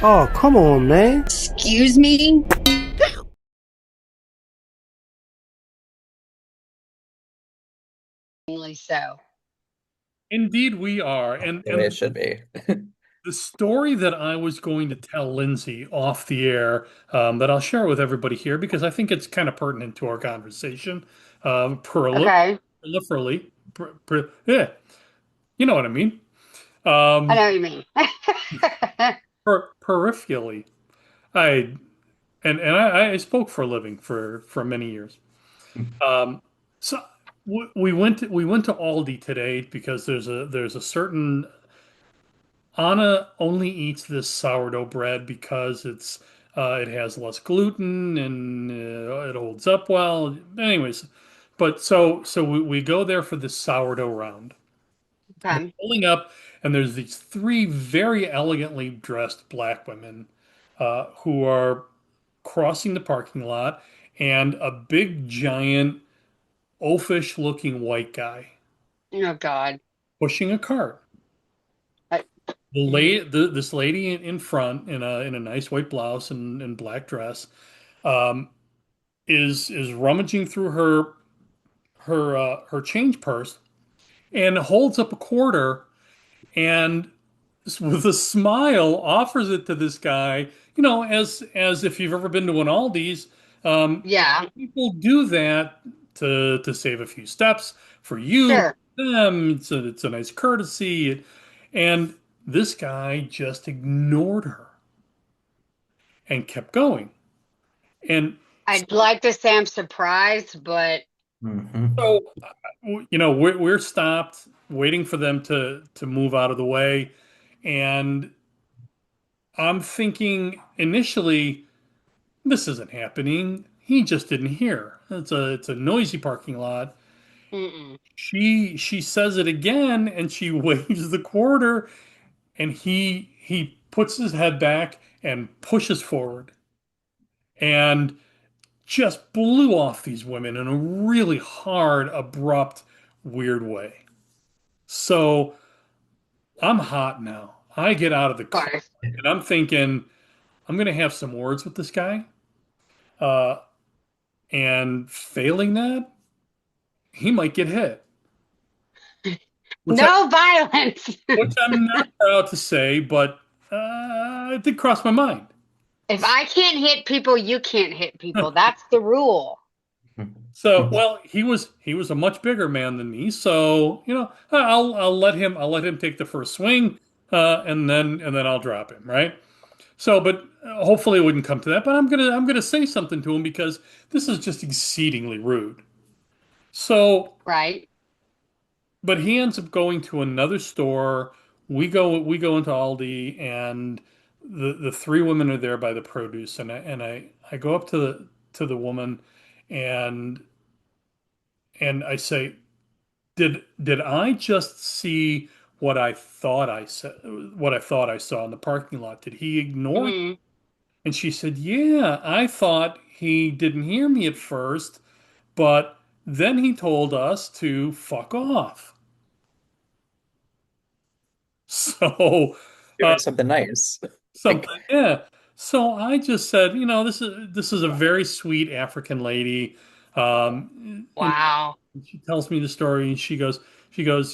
Oh, come on, man. Excuse me? So, Indeed, we are. The way it should be. The story that I was going to tell Lindsay off the air, that I'll share with everybody here because I think it's kind of pertinent to our conversation, okay. peripherally, yeah, you know what I mean. I Um, know what you mean. Peripherally, I I spoke for a living for many years. Um, so we went to Aldi today because there's a certain Anna only eats this sourdough bread because it has less gluten and it holds up well. Anyways, but so we go there for this sourdough round. We're Okay. pulling up, and there's these three very elegantly dressed black women who are crossing the parking lot, and a big giant oafish looking white guy Oh God. pushing a cart. I, This lady in front in a nice white blouse and black dress, um, is rummaging through her change purse and holds up a quarter and with a smile offers it to this guy. You know, as if you've ever been to an Aldi's, yeah. people do that to save a few steps for you, Sure. them. It's a nice courtesy, and this guy just ignored her and kept going. And I'd like to say I'm surprised, but Hmm. so, you know, we're stopped waiting for them to move out of the way, and I'm thinking initially, this isn't happening. He just didn't hear. It's a noisy parking lot. mm-mm. She says it again, and she waves the quarter, and he puts his head back and pushes forward, and just blew off these women in a really hard, abrupt, weird way. So I'm hot now. I get out of the Of car course. and I'm thinking I'm gonna have some words with this guy. Uh, and failing that, he might get hit, which I No violence. which I'm not proud to say, but it did cross my mind. If I can't hit people, you can't hit people. That's the rule. So, well, he was a much bigger man than me, so you know, I'll let him take the first swing, and then I'll drop him, right? So, but hopefully it wouldn't come to that. But I'm gonna say something to him because this is just exceedingly rude. So, Right? but he ends up going to another store. We go into Aldi, and the three women are there by the produce, and I go up to the woman, and I say, did I just see what I thought I said, what I thought I saw in the parking lot? Did he ignore? Hmm. And she said, yeah, I thought he didn't hear me at first, but then he told us to fuck off. So, uh, Doing something nice. something, Like, yeah. So I just said, you know, this is a very sweet African lady. You know, Wow. she tells me the story, and she goes,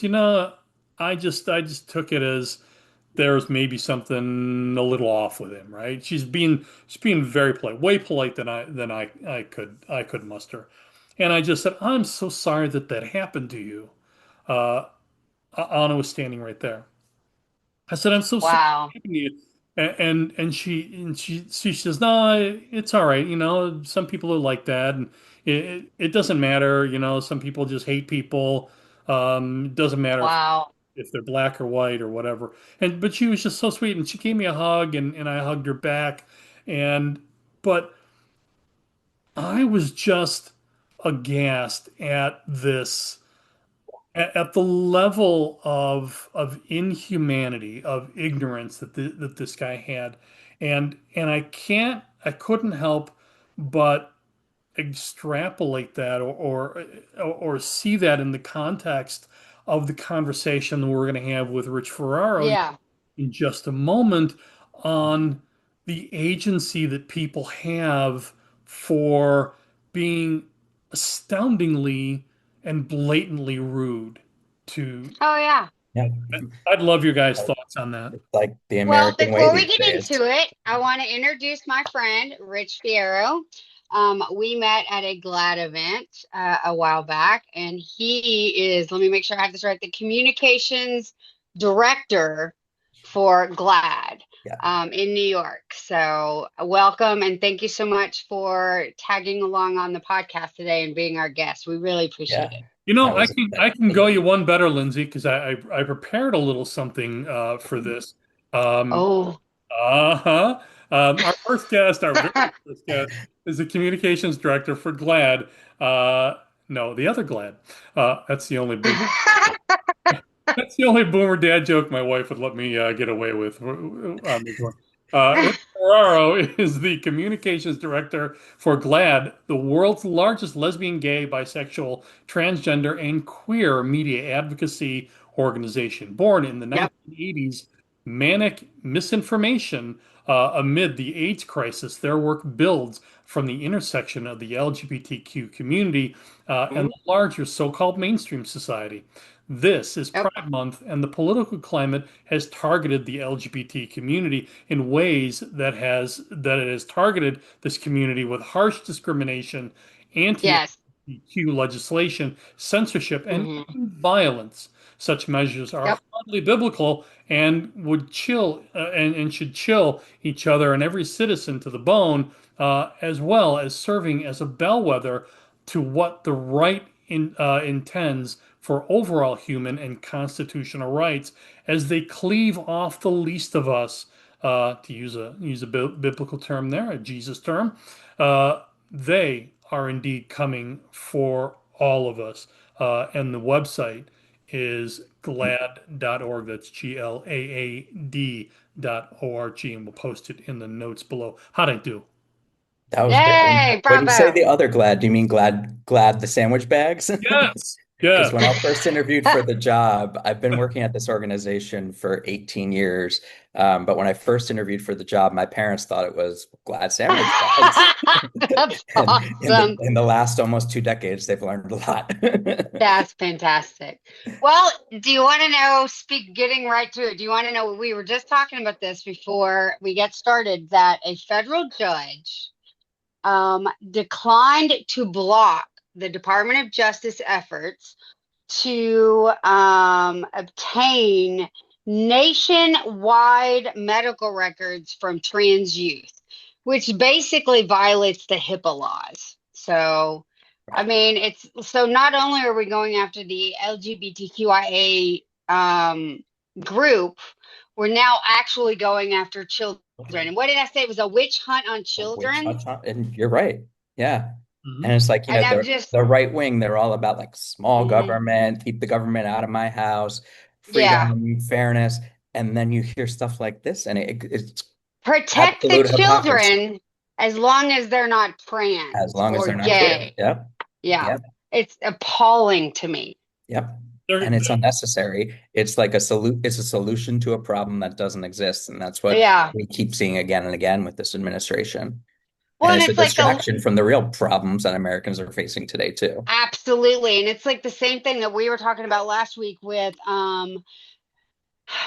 you know, I just took it as there's maybe something a little off with him, right? She's being very polite, way polite than I could muster. And I just said, I'm so sorry that that happened to you. Uh, Anna was standing right there. I said, I'm so sorry Wow. it happened to you. She says, no, it's all right. You know, some people are like that, and it doesn't matter. You know, some people just hate people. It doesn't matter Wow. if they're black or white or whatever. And but she was just so sweet, and she gave me a hug, and I hugged her back. And but I was just aghast at this, at the level of inhumanity, of ignorance that this guy had, and I couldn't help but extrapolate that or see that in the context of the conversation that we're going to have with Rich Ferraro Yeah. in just a moment on the agency that people have for being astoundingly and blatantly rude to. Oh yeah. Yeah. I'd love your guys' thoughts on that. It's like the Well, American way before we these get days. into it, I want to introduce my friend, Rich Fierro. We met at a GLAAD event a while back, and he is, let me make sure I have this right, the communications director for GLAAD Yeah. in New York. So, welcome, and thank you so much for tagging along on the podcast today and being our guest. We really appreciate Yeah. it. You know, That I was can I can go you one better, Lindsay, because I prepared a little something for this. Um, Oh. uh-huh. Our first guest, our very first guest, is the communications director for GLAAD. No, the other GLAAD. That's the only boom. That's the only boomer dad joke my wife would let me get away with on this one. Rich Ferraro is the communications director for GLAAD, the world's largest lesbian, gay, bisexual, transgender, and queer media advocacy organization. Born in the Yep. 1980s, manic misinformation amid the AIDS crisis, their work builds from the intersection of the LGBTQ community and Mhm. the larger so-called mainstream society. This is Yep. Pride Month, and the political climate has targeted the LGBT community in ways that it has targeted this community with harsh discrimination, Yes. anti-LGBTQ legislation, censorship, and Hmm. even violence. Such measures are Yep. hardly biblical and would chill and should chill each other and every citizen to the bone, as well as serving as a bellwether to what the right intends for overall human and constitutional rights as they cleave off the least of us, to use a biblical term there, a Jesus term. They are indeed coming for all of us. And the website is GLAAD.org. That's GLAAD.org. And we'll post it in the notes below. How'd I do? That was good. Yay, When you say bravo. the other Glad, do you mean Glad the sandwich bags? Yes. Because Yes. when I first interviewed for the job, I've been working at this organization for 18 years. But when I first interviewed for the job, my parents thought it was Glad sandwich bags. That's And awesome. in the last almost 2 decades, they've learned a lot. That's fantastic. Well, do you want to know, getting right to it, do you want to know, we were just talking about this before we get started, that a federal judge declined to block the Department of Justice efforts to obtain nationwide medical records from trans youth, which basically violates the HIPAA laws. So, I Right. mean, it's so not only are we going after the LGBTQIA group, we're now actually going after children. And what did I say? It was a witch hunt on Witch children. hunt, and you're right. Yeah. And Mhm. it's like, And I'm just, the right wing, they're all about like small mhm, government, keep the government out of my house, yeah. freedom, fairness. And then you hear stuff like this, and it's Protect the absolute hypocrisy children as long as they're not as trans long as or they're not queer. gay. Yep. Yeah. Yep. It's appalling to me. Yep. There, And it's unnecessary. It's like it's a solution to a problem that doesn't exist. And that's what Yeah. we keep seeing again and again with this administration. Well, And and it's a it's like the distraction from the real problems that Americans are facing today, too. absolutely. And it's like the same thing that we were talking about last week with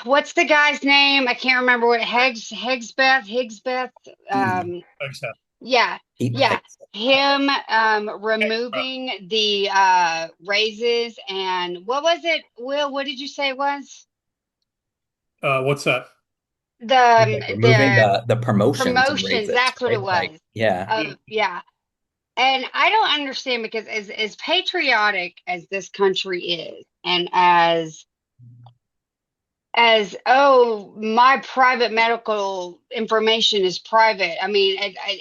what's the guy's name? I can't remember what Higgsbeth. Pete, like I said, Yeah. Pete Yeah. Hicks. Him removing the raises and what was it, Will? What did you say it was? what's that? Like removing The the promotions and promotions, raises, that's what it right? Like, was. yeah, Yeah. And I don't understand because as patriotic as this country is, and as oh, my private medical information is private. I mean,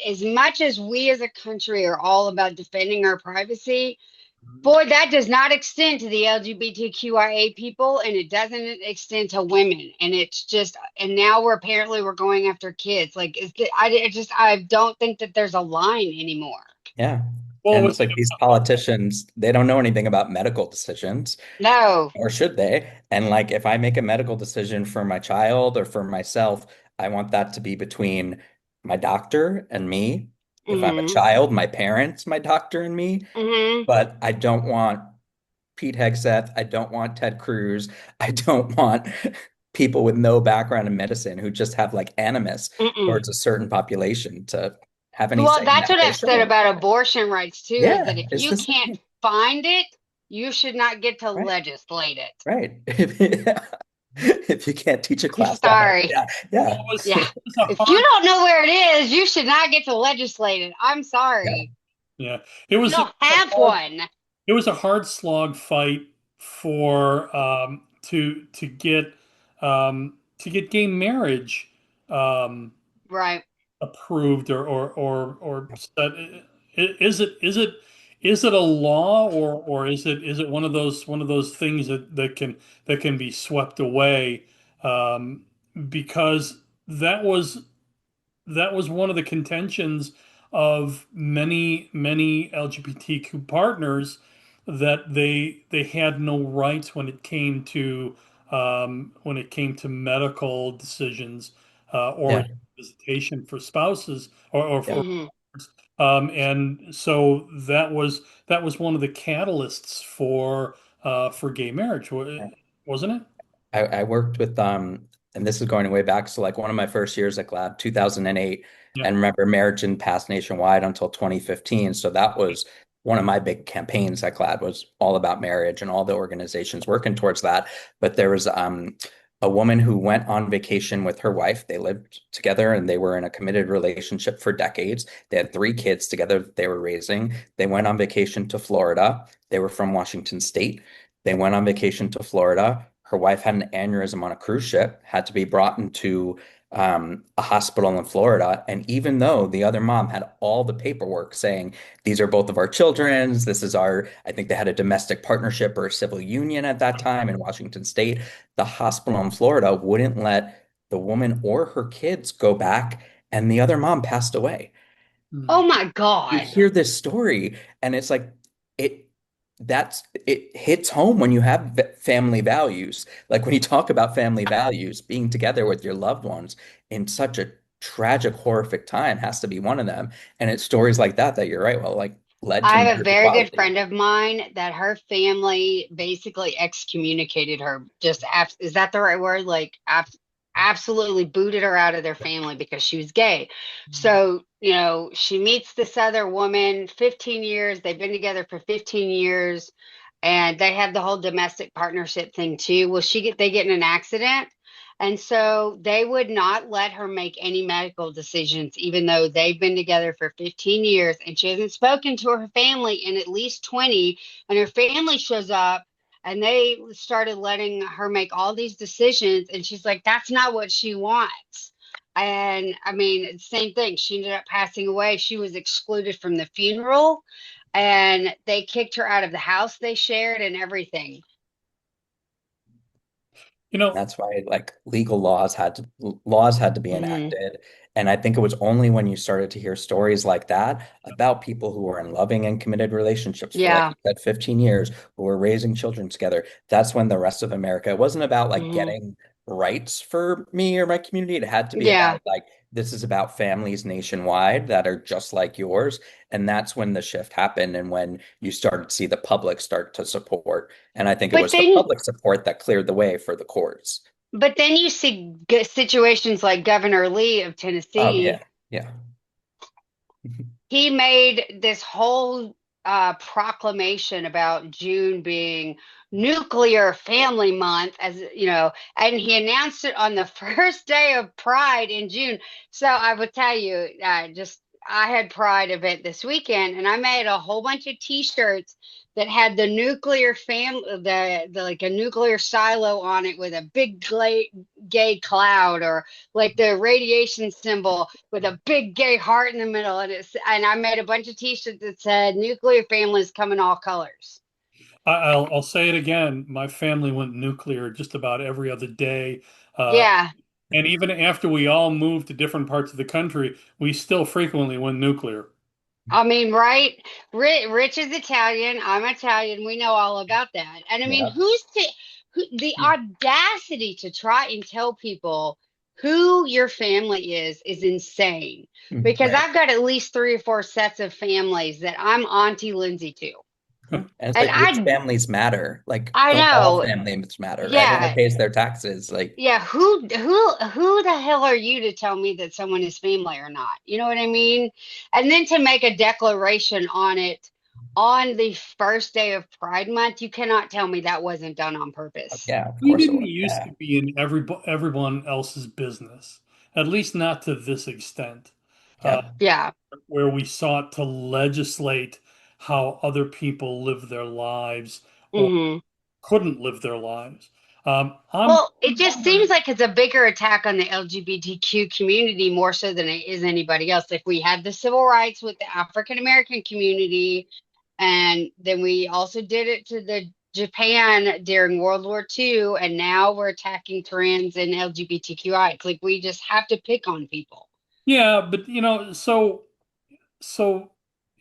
as much as we as a country are all about defending our privacy, boy, that does not extend to the LGBTQIA people, and it doesn't extend to women. And it's just, and now we're going after kids. Like, I don't think that there's a line anymore. yeah. Well, And with it's like these politicians, they don't know anything about medical decisions, No. or should they? And like, if I make a medical decision for my child or for myself, I want that to be between my doctor and me. If I'm a Mm-hmm. child, my parents, my doctor and me. Mm-hmm. But I don't want Pete Hegseth. I don't want Ted Cruz. I don't want people with no background in medicine who just have like animus Mm-mm. towards a certain population to have any say Well, in that's that. what They I've said shouldn't. about abortion rights too, is that Yeah, if it's you the can't same. find it, you should not get to Right. legislate it. Right. If you can't teach a class that hard. Sorry. Yeah. Yeah. Yeah. It was a If you hard, don't know where it is, you should not get to legislate it. I'm Yeah. sorry. yeah, You don't a have hard, one. it was a hard slog fight for to get gay marriage Right. approved or set. Is it a law or is it one of those things that can be swept away because that was that was one of the contentions of many LGBTQ partners that they had no rights when it came to medical decisions or Yeah. visitation for spouses or Yeah. for Hmm. and so that was one of the catalysts for gay marriage, wasn't it? I worked with and this is going way back. So like one of my first years at GLAAD, 2008, Yeah. and remember marriage didn't pass nationwide until 2015. So that was one of my big campaigns at GLAAD was all about marriage and all the organizations working towards that. But there was a woman who went on vacation with her wife. They lived together and they were in a committed relationship for decades. They had three kids together that they were raising. They went on vacation to Florida. They were from Washington State. They went on vacation to Florida. Her wife had an aneurysm on a cruise ship, had to be brought into a hospital in Florida. And even though the other mom had all the paperwork saying, these are both of our children's, this is our, I think they had a domestic partnership or a civil union at that time in Washington State, the hospital in Florida wouldn't let the woman or her kids go back. And the other mom passed away. Oh my You God. hear this story and it's like it it hits home when you have family values, like when you talk about family values, being together with your loved ones in such a tragic, horrific time has to be one of them. And it's stories like that you're right, well, like led to I have a marriage very good equality. friend of mine that her family basically excommunicated her. Is that the right word? Like, absolutely booted her out of their family because she was gay. So, she meets this other woman, 15 years. They've been together for 15 years and they have the whole domestic partnership thing too. Well, they get in an accident. And so they would not let her make any medical decisions, even though they've been together for 15 years and she hasn't spoken to her family in at least 20. And her family shows up and they started letting her make all these decisions. And she's like, that's not what she wants. And I mean, same thing. She ended up passing away. She was excluded from the funeral and they kicked her out of the house they shared and everything. You know, That's why like legal laws had to be Hmm. enacted. And I think it was only when you started to hear stories like that about people who were in loving and committed relationships for, like Yeah. you said, 15 years, who were raising children together. That's when the rest of America, it wasn't about like Hmm. getting rights for me or my community. It had to be Yeah. about like, this is about families nationwide that are just like yours. And that's when the shift happened and when you started to see the public start to support. And I think it But was the then public support that cleared the way for the courts. But then you see situations like Governor Lee of Oh Tennessee. yeah, yeah, He made this whole proclamation about June being Nuclear Family Month, as you know, and he announced it on the first day of Pride in June. So I will tell you, just I had Pride event this weekend, and I made a whole bunch of T-shirts that had the nuclear the like a nuclear silo on it with a big gay cloud, or like the radiation symbol with a big gay heart in the middle. And I made a bunch of T-shirts that said "Nuclear families come in all colors." I'll say it again. My family went nuclear just about every other day. Uh, Yeah, and even after we all moved to different parts of the country, we still frequently went nuclear. I mean, right? Rich is Italian. I'm Italian. We know all about that. And I mean, yeah. the audacity to try and tell people who your family is insane. Because Right. I've got at least 3 or 4 sets of families that I'm Auntie Lindsay to. And it's And like which families matter? Like, I don't all know, families matter? Everyone yeah, pays their taxes. Like, yeah, who the hell are you to tell me that someone is family or not? You know what I mean? And then to make a declaration on it on the first day of Pride Month, you cannot tell me that wasn't done on purpose. yeah, of We course it didn't was. used to Yeah. be in everyone else's business, at least not to this extent, uh, Yeah. Yeah. where we sought to legislate how other people live their lives or Hmm. couldn't live their lives. I'm Well, it just seems like it's a bigger attack on the LGBTQ community more so than it is anybody else. Like we had the civil rights with the African American community, and then we also did it to the Japan during World War II, and now we're attacking trans and LGBTQI. It's like we just have to pick on people. Yeah, but so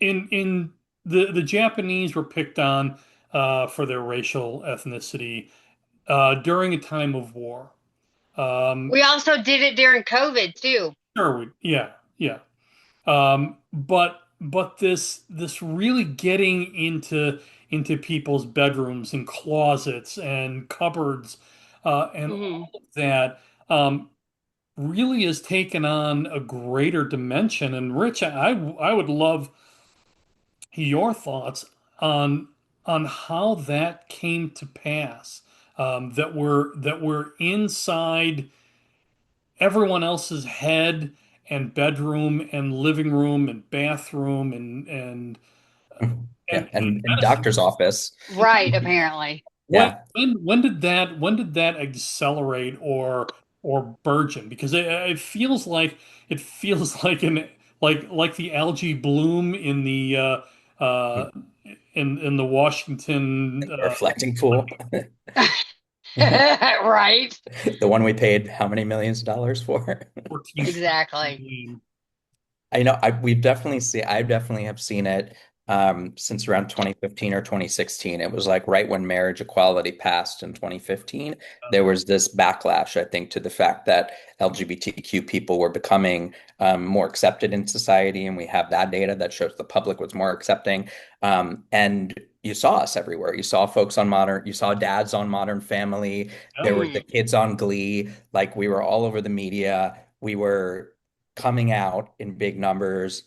in the Japanese were picked on for their racial ethnicity during a time of war. Um, We also did it during COVID too. sure, yeah, yeah. But this really getting into people's bedrooms and closets and cupboards and Hmm. all of that really has taken on a greater dimension. And Rich, I would love your thoughts on how that came to pass. That we're inside everyone else's head and bedroom and living room and bathroom Yeah. and And medicine. doctor's office. Right, apparently. When Yeah. when did that accelerate or burgeon? Because it feels like an like the algae bloom in the in the Washington The reflecting pool. Right. The one we paid how many millions of dollars for? 14th Exactly. game. I know I definitely have seen it since around 2015 or 2016. It was like right when marriage equality passed in 2015. There was this backlash, I think, to the fact that LGBTQ people were becoming more accepted in society, and we have that data that shows the public was more accepting. And you saw us everywhere. You saw dads on Modern Family. There Yep. were the Mhm. kids on Glee. Like we were all over the media. We were coming out in big numbers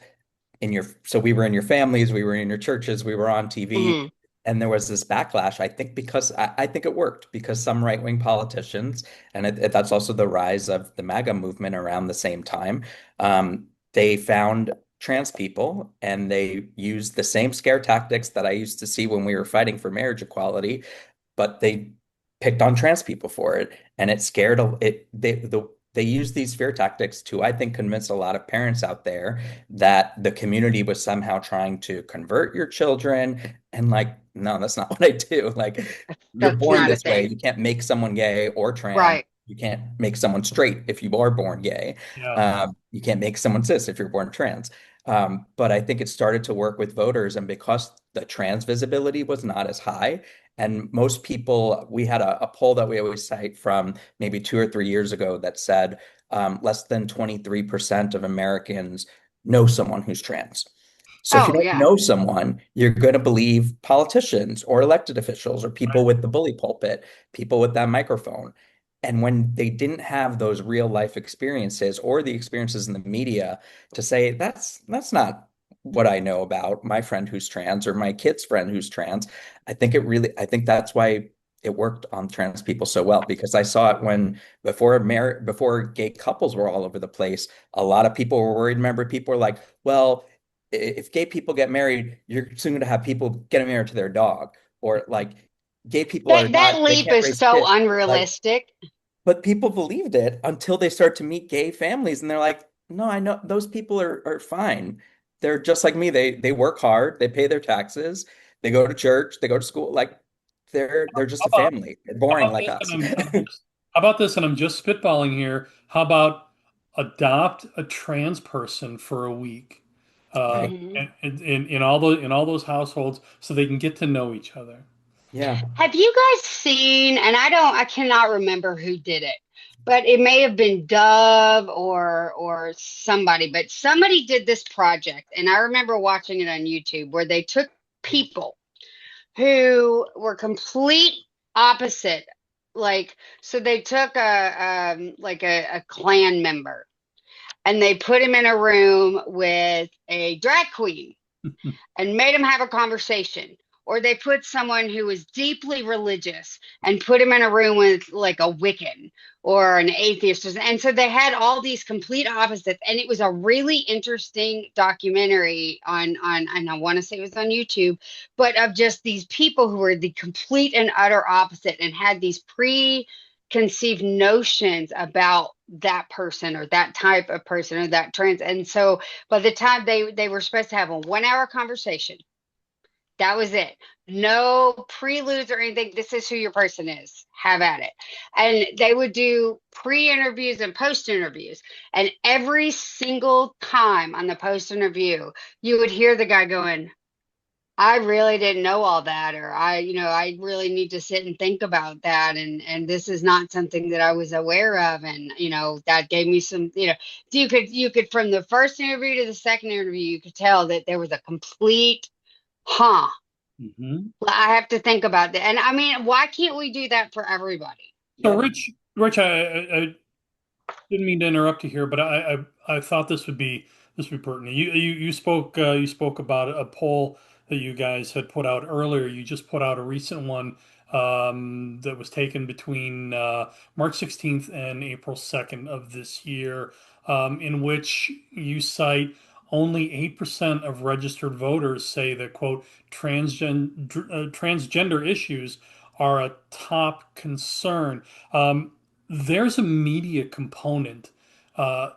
so we were in your families, we were in your churches, we were on TV, Mhm. and there was this backlash. I think because I think it worked because some right-wing politicians, and that's also the rise of the MAGA movement around the same time, they found trans people and they used the same scare tactics that I used to see when we were fighting for marriage equality, but they picked on trans people for it, and it scared it. They used these fear tactics to, I think, convince a lot of parents out there that the community was somehow trying to convert your children, and like, no, that's not what I do. Like, you're That's born not a this way. thing. You can't make someone gay or trans. Right. You can't make someone straight if you are born gay. Yeah. You can't make someone cis if you're born trans. But I think it started to work with voters, and because the trans visibility was not as high, and most people, we had a poll that we always cite from maybe 2 or 3 years ago that said less than 23% of Americans know someone who's trans. So if you Oh, don't yeah. know someone, you're going to believe politicians or elected officials or people with the bully pulpit, people with that microphone. And when they didn't have those real life experiences or the experiences in the media to say, that's not what I know about my friend who's trans or my kid's friend who's trans, I think that's why it worked on trans people so well because I saw it when before gay couples were all over the place, a lot of people were worried. Remember, people were like, well, if gay people get married, you're soon going to have people getting married to their dog, or like gay people are That not, they leap can't is raise so kids. Like, unrealistic. but people believed it until they start to meet gay families, and they're like, no, I know those people are fine. They're just like me. They work hard, they pay their taxes, they go to church, they go to school. Like they're just How a about family. They're how boring about like this? us. How about this? And I'm just spitballing here. How about adopt a trans person for a week, uh, Right. Hmm. and in all those households, so they can get to know each other. Yeah. Have you guys seen, and I cannot remember who did it, but it may have been Dove or somebody, but somebody did this project, and I remember watching it on YouTube where they took people who were complete opposite. Like, so they took a clan member and they put him in a room with a drag queen and made him have a conversation. Or they put someone who was deeply religious and put him in a room with like a Wiccan or an atheist. And so they had all these complete opposites. And it was a really interesting documentary on and I want to say it was on YouTube, but of just these people who were the complete and utter opposite and had these preconceived notions about that person or that type of person or that trans. And so by the time they were supposed to have a 1 hour conversation, that was it. No preludes or anything. This is who your person is. Have at it. And they would do pre-interviews and post-interviews. And every single time on the post-interview, you would hear the guy going, I really didn't know all that, or I really need to sit and think about that. And this is not something that I was aware of. And, that gave me some, you could from the first interview to the second interview, you could tell that there was a complete huh. Mm-hmm. I have to think about that. And I mean, why can't we do that for everybody? So, Rich, I didn't mean to interrupt you here, but I thought this would be pertinent. You spoke about a poll that you guys had put out earlier. You just put out a recent one that was taken between March 16th and April 2nd of this year, in which you cite only 8% of registered voters say that, quote, transgender issues are a top concern. There's a media component that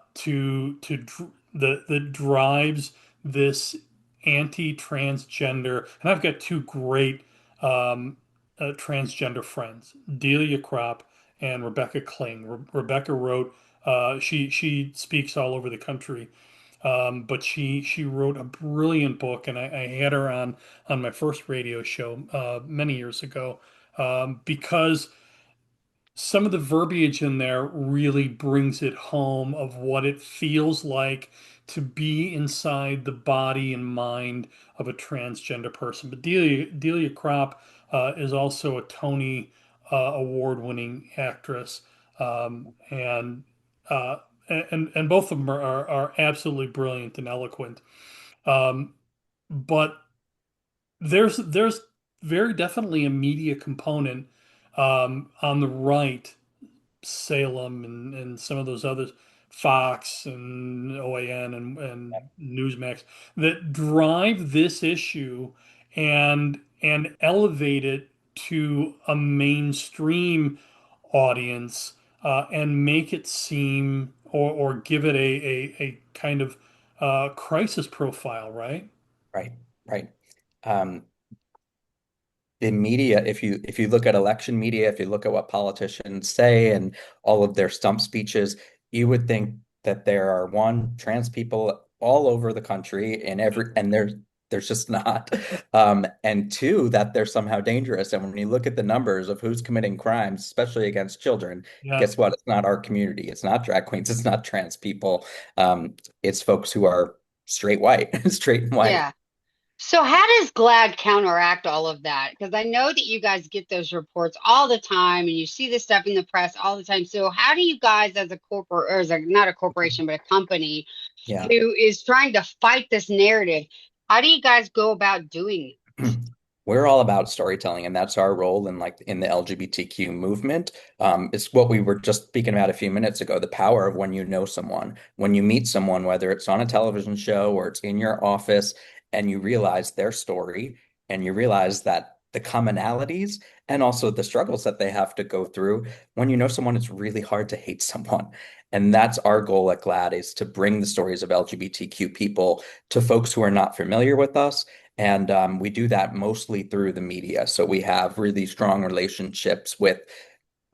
drives this anti-transgender, and I've got two great transgender friends, Delia Kropp and Rebecca Kling. Rebecca wrote, she speaks all over the country, but she wrote a brilliant book, and I had her on my first radio show many years ago, because some of the verbiage in there really brings it home of what it feels like to be inside the body and mind of a transgender person. But Delia Kropp is also a Tony award-winning actress, and and both of them are absolutely brilliant and eloquent. But there's very definitely a media component on the right, Salem and some of those others, Fox and OAN and Newsmax, that drive this issue and elevate it to a mainstream audience, and make it seem or give it a kind of crisis profile, right? Right, right. Um, the media, if you look at election media, if you look at what politicians say and all of their stump speeches, you would think that there are one, trans people all over the country and there's just not. And two, that they're somehow dangerous. And when you look at the numbers of who's committing crimes, especially against children, Yeah. guess what? It's not our community. It's not drag queens. It's not trans people. It's folks who are straight white, straight and white. Yeah. So how does GLAAD counteract all of that? Because I know that you guys get those reports all the time and you see this stuff in the press all the time. So how do you guys as a corporate or not a corporation, but a company Yeah. who is trying to fight this narrative, how do you guys go about doing it? We're all about storytelling, and that's our role in the LGBTQ movement. It's what we were just speaking about a few minutes ago, the power of when you know someone, when you meet someone, whether it's on a television show or it's in your office, and you realize their story and you realize that the commonalities and also the struggles that they have to go through. When you know someone, it's really hard to hate someone. And that's our goal at GLAAD, is to bring the stories of LGBTQ people to folks who are not familiar with us, and we do that mostly through the media. So we have really strong relationships with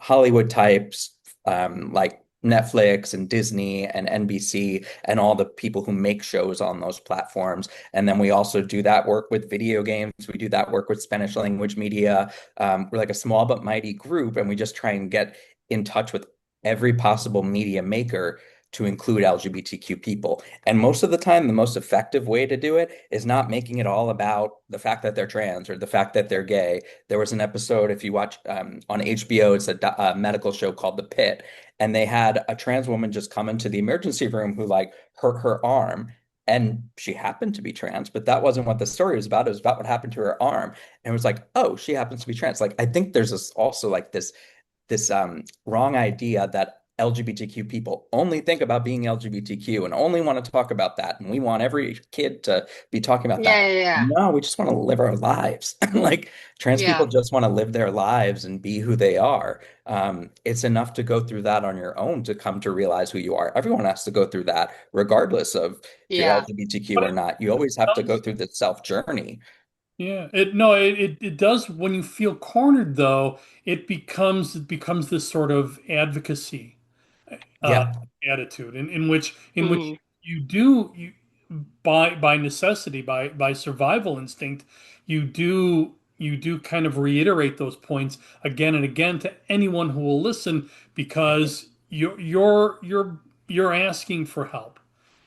Hollywood types, like Netflix and Disney and NBC and all the people who make shows on those platforms. And then we also do that work with video games. We do that work with Spanish language media. We're like a small but mighty group, and we just try and get in touch with every possible media maker to include LGBTQ people. And most of the time, the most effective way to do it is not making it all about the fact that they're trans or the fact that they're gay. There was an episode, if you watch on HBO, it's a medical show called The Pit, and they had a trans woman just come into the emergency room who like hurt her arm. And she happened to be trans, but that wasn't what the story was about. It was about what happened to her arm. And it was like, oh, she happens to be trans. Like, I think there's this also like this wrong idea that LGBTQ people only think about being LGBTQ and only want to talk about that. And we want every kid to be talking about that. Yeah, yeah, No, we just want to live our lives. Like trans people yeah, just want to live their lives and be who they are. It's enough to go through that on your own to come to realize who you are. Everyone has to go through that, regardless of if you're yeah, LGBTQ But or not. You always have to go does, through the self journey. yeah, it no, it does when you feel cornered though, it becomes this sort of advocacy uh, Yeah, attitude in which hmm you do you by necessity by survival instinct you do kind of reiterate those points again and again to anyone who will listen because you're asking for help,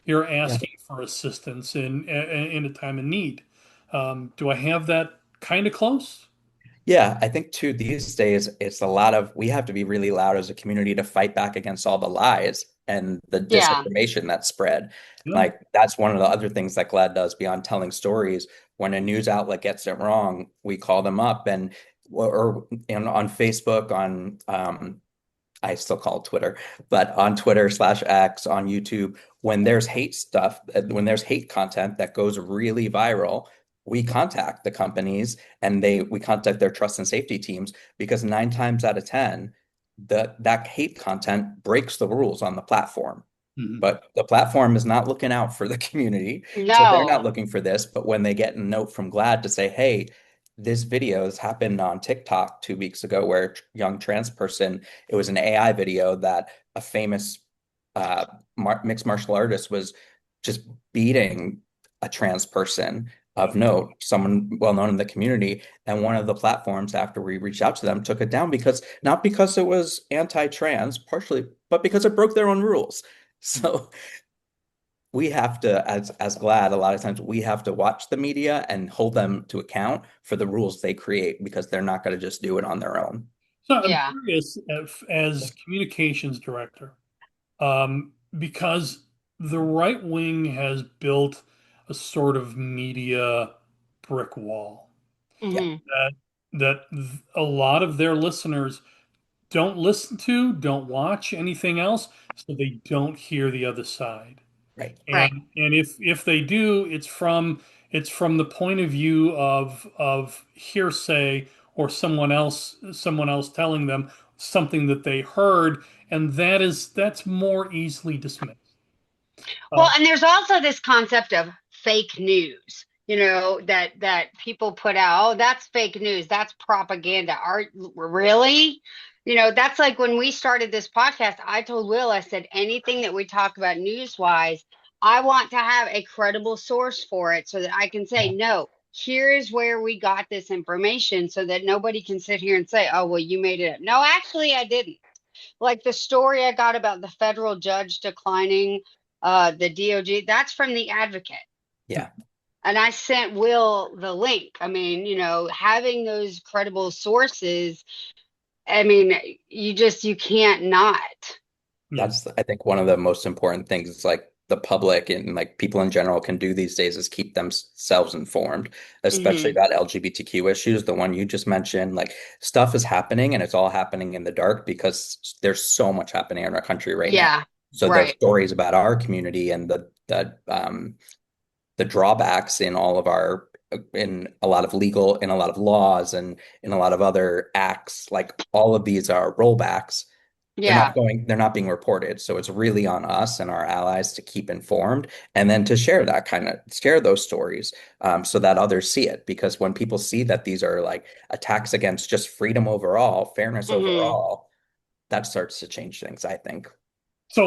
you're yeah. asking for assistance in a time of need. Do I have that kind of close? Yeah, I think too these days it's a lot of we have to be really loud as a community to fight back against all the lies and the yeah, disinformation that's spread. Yeah. Like that's one of the other things that GLAAD does beyond telling stories. When a news outlet gets it wrong, we call them up and on Facebook, on I still call it Twitter, but on Twitter/X, on YouTube, when there's hate stuff, when there's hate content that goes really viral, we contact the companies and we contact their trust and safety teams because 9 times out of 10, that hate content breaks the rules on the platform. Mhm. But the platform is not looking out for the community. So they're not no, looking for this. But when they get a note from GLAAD to say, hey, this video has happened on TikTok 2 weeks ago where a young trans person, it was an AI video that a famous uh, mixed martial artist was just beating a trans person of note, someone well known in the community. And one of the platforms, after we reached out to them, took it down because not because it was anti-trans, partially, but because it broke their own rules. So we have to, as GLAAD, a lot of times we have to watch the media and hold them to account for the rules they create because they're not going to just do it on their own. So I'm yeah, curious if, as communications director, because the right wing has built a sort of media brick wall Yeah, hmm that a lot of their listeners don't listen to, don't watch anything else, so they don't hear the other side. right. right. And if they do, it's from the point of view of hearsay or someone else telling them something that they heard, and that's more easily dismissed. Well, Uh, and there's also this concept of fake news, that people put out, oh, that's fake news, that's propaganda. Are really? That's like when we started this podcast, I told Will, I said, anything that we talk about news-wise, I want to have a credible source for it so that I can say, Yeah, no, here's where we got this information so that nobody can sit here and say, oh, well, you made it up. No, actually, I didn't. Like the story I got about the federal judge declining the DOJ, that's from the advocate. yeah. And I sent Will the link. I mean, having those credible sources, I mean, you can't not. yeah. That's, I think, one of the most important things like the public and like people in general can do these days is keep themselves informed, especially hmm about LGBTQ issues. The one you just mentioned, like stuff is happening and it's all happening in the dark because there's so much happening in our country right now. Yeah, So the right. stories about our community and the drawbacks in all of our in a lot of legal in a lot of laws and in a lot of other acts, like all of these are rollbacks. Yeah. They're not being reported. So it's really on us and our allies to keep informed and then to share those stories, so that others see it. Because when people see that these are like attacks against just freedom overall, fairness hmm overall, that starts to change things, I think.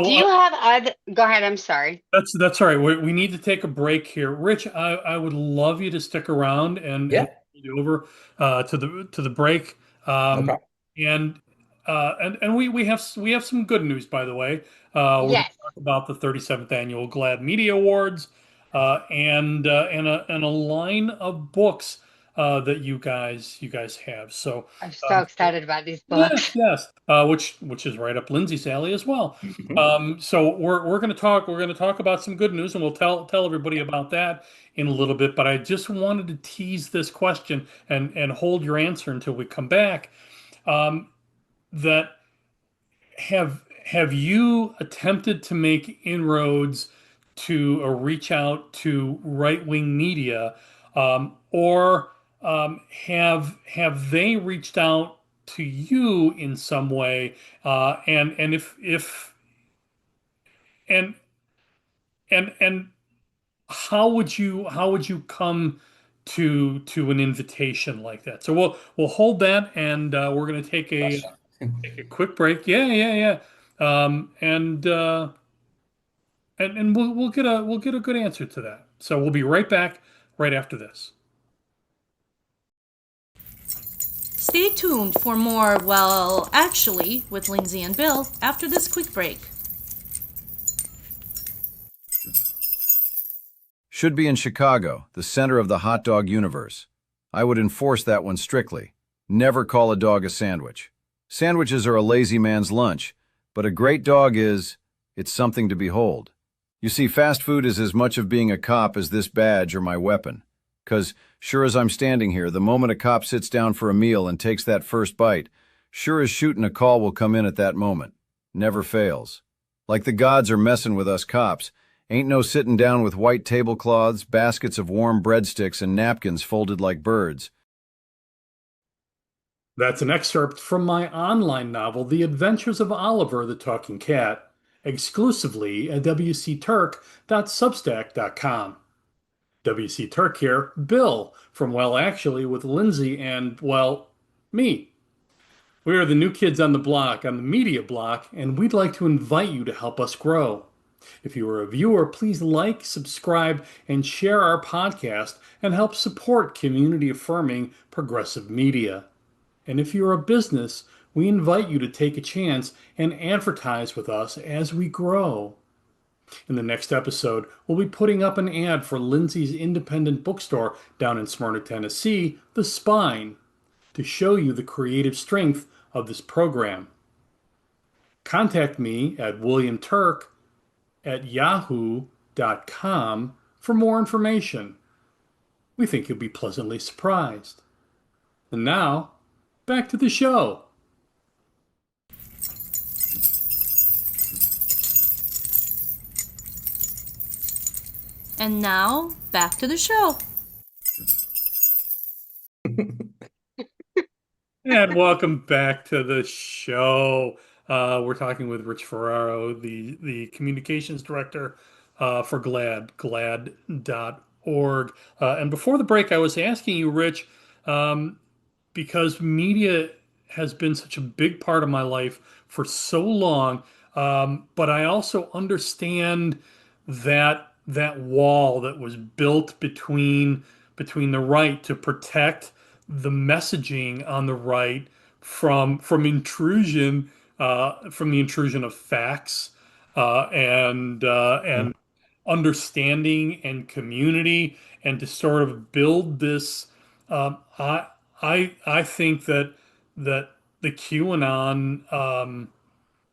Do So you have other? Go ahead. I'm sorry. that's all right. We need to take a break here. Rich, I would love you to stick around and Yeah, hold you over to the break. no Um, problem. and and we have some good news, by the way. We're going Yes. to talk about the 37th annual GLAAD Media Awards, and a line of books that you guys have. So I'm so excited about these yes, books. yes, which is right up Lindsay's alley as well. Mhm. So we're going to talk about some good news, and we'll tell everybody about that in a little bit. But I just wanted to tease this question and hold your answer until we come back. Um, that have you attempted to make inroads to reach out to right-wing media, or have they reached out to you in some way? And if and and how would you come to an invitation like that? So we'll hold that, and we're going to Question. take a quick break. Yeah, yeah, yeah. And we'll get a good answer to that. So we'll be right back right after this. Stay tuned for more, well, actually, with Lindsay and Bill after this quick break. Should be in Chicago, the center of the hot dog universe. I would enforce that one strictly. Never call a dog a sandwich. Sandwiches are a lazy man's lunch, but a great dog it's something to behold. You see, fast food is as much of being a cop as this badge or my weapon. 'Cause, sure as I'm standing here, the moment a cop sits down for a meal and takes that first bite, sure as shooting a call will come in at that moment. Never fails. Like the gods are messing with us cops. Ain't no sitting down with white tablecloths, baskets of warm breadsticks, and napkins folded like birds. That's an excerpt from my online novel, The Adventures of Oliver the Talking Cat, exclusively at wcturk.substack.com. WC Turk here, Bill from Well Actually with Lindsay and, well, me. We are the new kids on the block, on the media block, and we'd like to invite you to help us grow. If you are a viewer, please like, subscribe, and share our podcast and help support community affirming progressive media. And if you're a business, we invite you to take a chance and advertise with us as we grow. In the next episode, we'll be putting up an ad for Lindsay's independent bookstore down in Smyrna, Tennessee, The Spine, to show you the creative strength of this program. Contact me at williamturk@yahoo.com for more information. We think you'll be pleasantly surprised. And now, back to the show. And now, back to the show. And welcome back to the show. We're talking with Rich Ferraro, the communications director for GLAAD.org. And before the break, I was asking you, Rich, um, because media has been such a big part of my life for so long, but I also understand that wall that was built between the right to protect the messaging on the right from intrusion, from the intrusion of facts, and understanding and community, and to sort of build this. I think that the QAnon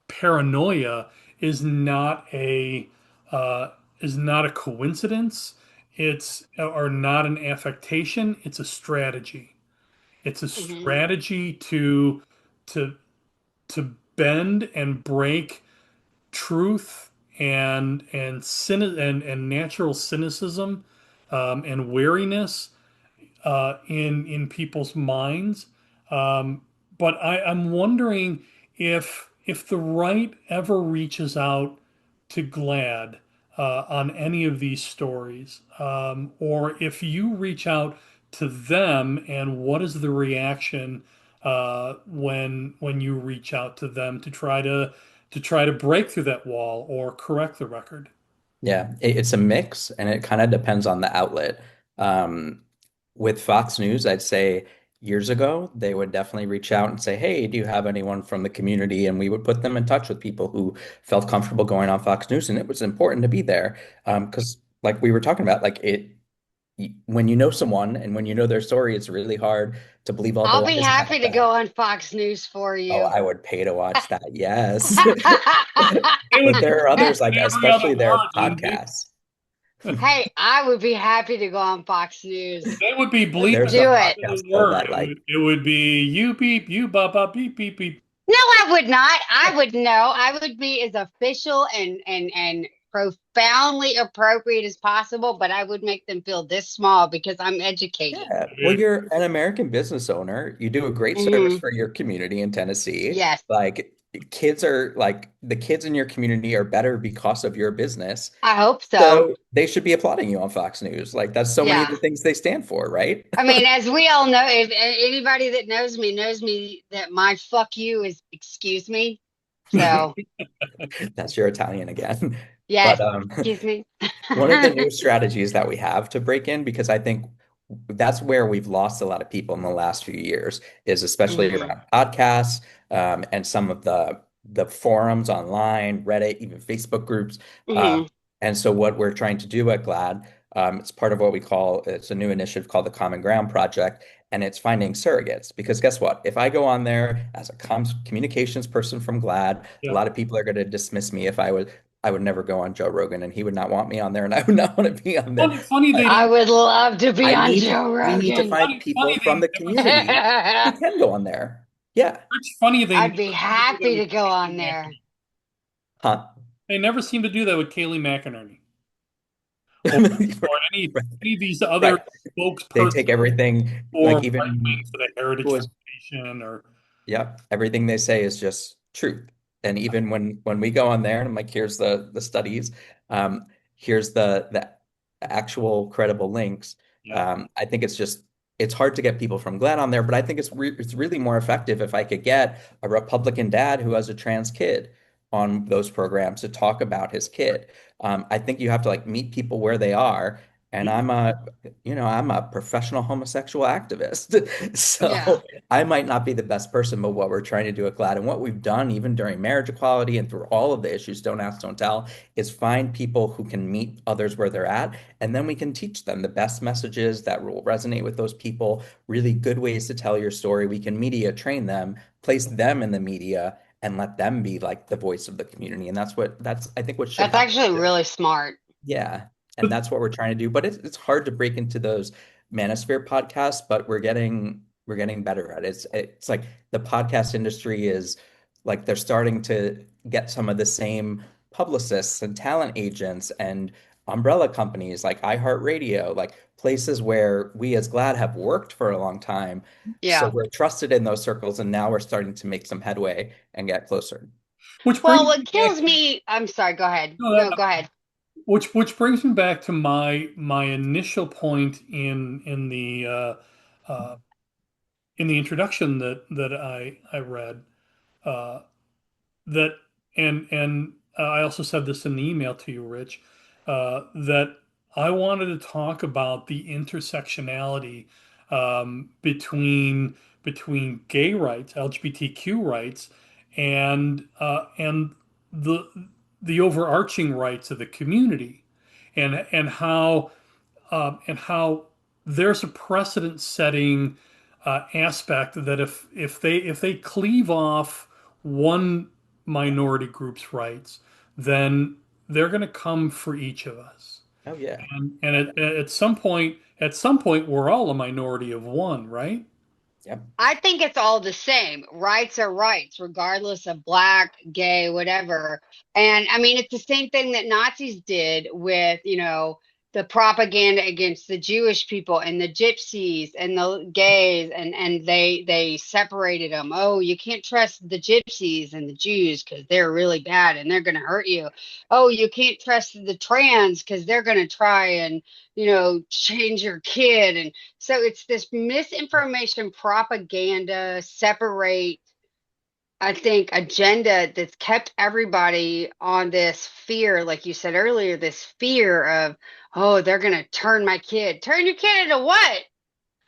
paranoia is not a uh, is not a coincidence. It's or not an affectation. It's a strategy. It's a Hmm. strategy to to bend and break truth and natural cynicism, and wariness in people's minds. Um, but I'm wondering if the right ever reaches out to GLAAD on any of these stories, or if you reach out to them, and what is the reaction when you reach out to them to try to break through that wall or correct the record? Yeah, it's a mix and it kind of depends on the outlet. Um, with Fox News, I'd say years ago, they would definitely reach out and say, "Hey, do you have anyone from the community?" And we would put them in touch with people who felt comfortable going on Fox News. And it was important to be there because, like we were talking about, like when you know someone and when you know their story, it's really hard to believe all the I'll be lies happy about to go that. on Fox News for Oh, you. I would pay to watch that. Yes. It would But be there are others, like in every other especially their word, Lindsay. podcasts. Hey, I would be happy to go on Fox News. They would be Let's bleeping There's a every do it. single podcast though word. that like It would be you beep, you bop bop beep beep beep. No, I would not. I would know. I would be as official and profoundly appropriate as possible, but I would make them feel this small because I'm educated. yeah, well, you're an American business owner. You do a great service Hmm. for your community in Tennessee. Yes, Like kids are like the kids in your community are better because of your business. I hope so. So they should be applauding you on Fox News. Like that's so many of Yeah. the things they stand for, right? I mean, as we all know, if anybody that knows me that my fuck you is excuse me. So, That's your Italian again. yes, But excuse me. one of the new strategies that we have to break in, because I think that's where we've lost a lot of people in the last few years, is especially Hmm. around podcasts and some of the forums online, Reddit, even Facebook groups. Um, Hmm. and so what we're trying to do at GLAAD, it's part of what we call, it's a new initiative called the Common Ground Project, and it's finding surrogates. Because guess what? If I go on there as a communications person from GLAAD, a Yeah. lot of people are going to dismiss me if I would never go on Joe Rogan and he would not want me on there and I would not want to be on there. Funny they I don't. would love to be on Joe We need to Rogan. find people Funny they from the never seem. community who can go on there. Yeah. It's funny they I'd never be seem to do that happy with to go Kayleigh on there. McEnany. Huh. They never seem to do that with Kayleigh McEnany or any of these other Right. They spokespersons take everything, for like right even wing for the Heritage who was, Foundation or yep, everything they say is just truth. And even when we go on there and I'm like, here's the studies, here's the actual credible links. yeah. I think it's hard to get people from GLAAD on there, but I think it's really more effective if I could get a Republican dad who has a trans kid on those programs to talk about his kid. I think you have to like meet people where they are. And I'm a professional homosexual activist. Yeah. So I might not be the best person, but what we're trying to do at GLAAD and what we've done even during marriage equality and through all of the issues, Don't Ask, Don't Tell, is find people who can meet others where they're at, and then we can teach them the best messages that will resonate with those people, really good ways to tell your story. We can media train them, place them in the media, and let them be like the voice of the community. And that's I think what should That's happen. actually really smart. Yeah. And that's what we're trying to do. But it's hard to break into those manosphere podcasts, but we're getting better at it. It's like the podcast industry is like they're starting to get some of the same publicists and talent agents and umbrella companies like iHeartRadio, like places where we as GLAAD have worked for a long time. So Yeah. we're trusted in those circles, and now we're starting to make some headway and get closer. Which Well, brings what me back. kills me, I'm sorry, go ahead. No, No, go ahead. which brings me back to my initial point uh, in the introduction that I read uh, that and I also said this in the email to you, Rich, that I wanted to talk about the intersectionality between gay rights, LGBTQ rights, and the the overarching rights of the community, and how there's a precedent setting aspect that if they cleave off one minority group's rights, then they're going to come for each of us. Oh yeah. And at some point, we're all a minority of one, right? Yep. I think it's all the same. Rights are rights, regardless of black, gay, whatever. And I mean, it's the same thing that Nazis did with, the propaganda against the Jewish people and the gypsies and the gays, and they separated them. Oh, you can't trust the gypsies and the Jews because they're really bad and they're going to hurt you. Oh, you can't trust the trans because they're going to try and, change your kid. And so it's this misinformation propaganda, separate, I think, agenda that's kept everybody on this fear, like you said earlier, this fear of, oh, they're going to turn my kid. Turn your kid into what?